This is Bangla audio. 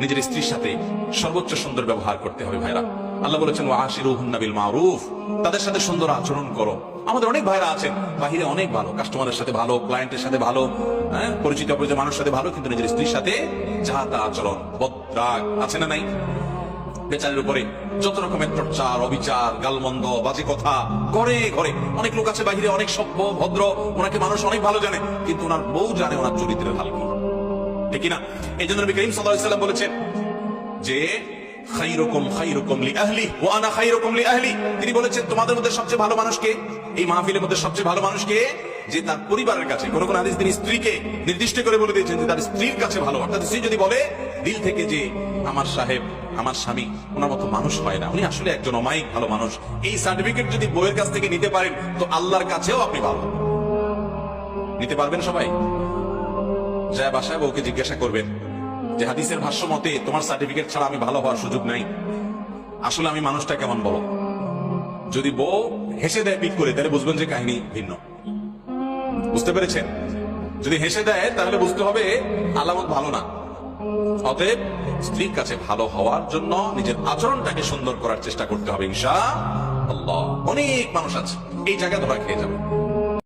নিজের স্ত্রীর সাথে সর্বোচ্চ সুন্দর ব্যবহার করতে হবে ভাইরা। আল্লাহ বলেছেন ওয়াশিরুহুন্না বিল মারুফ, তাদের সাথে সুন্দর আচরণ করো। আমাদের অনেক ভাইরা আছেন বাহিরে অনেক ভালো, কাস্টমারের সাথে ভালো, ক্লায়েন্টের সাথে ভালো, পরিচিত অপরিচিত মানুষের সাথে ভালো, কিন্তু নিজের স্ত্রীর সাথে যা তা আচরণ, বদরাগ আছে না নাই? বেচারের উপরে যত রকমের টর্চার, অবিচার, গালমন্দ, বাজে কথা ঘরে ঘরে। অনেক লোক আছে বাহিরে অনেক সভ্য ভদ্র, ওনাকে মানুষ অনেক ভালো জানে, কিন্তু ওনার বউ জানে ওনার চরিত্রের হাল কি, ঠিক না? এই জন্য নবী করিম সাল্লাল্লাহু আলাইহি ওয়াসাল্লাম বলেছেন যে খায়রুকুম খায়রুকুম লিআহলি ওয়া আনা খায়রুকুম লিআহলি। তিনি বলেছেন তোমাদের মধ্যে সবচেয়ে ভালো মানুষ কে? এই মাহফিলের মধ্যে সবচেয়ে ভালো মানুষ কে? যে তার পরিবারের কাছে। কোন কোন হাদিস তিনি স্ত্রীকে নির্দিষ্ট করে বলে দিয়েছেন যে তার স্ত্রীর কাছে ভালো। অর্থাৎ স্ত্রী যদি বলে দিল থেকে যে আমার সাহেব, আমার স্বামী ওনার মতো মানুষ হয় না, উনি আসলে একজন অমায়িক ভালো মানুষ, এই সার্টিফিকেট যদি বউয়ের কাছ থেকে নিতে পারেন তো আল্লাহর কাছেও আপনি ভালো নিতে পারবেন। সবাই যায় বাসায় বউকে জিজ্ঞাসা করবেন যে হাদিসের ভাষ্য মতে তোমার সার্টিফিকেট ছাড়া আমি ভালো হওয়ার সুযোগ নাই, আসলে আমি মানুষটা কেমন বলো? যদি বউ হেসে দেয় পিক করে, তাহলে বুঝবেন যে কাহিনী ভিন্ন। বুঝতে পেরেছেন? যদি হেসে দেয় তাহলে বুঝতে হবে আলামত ভালো না। অতএব স্ত্রীর কাছে ভালো হওয়ার জন্য নিজের আচরণটাকে সুন্দর করার চেষ্টা করতে হবে ইনশাআল্লাহ। অনেক মানুষ আছে এই জায়গায় ধরা খেয়ে যাবে।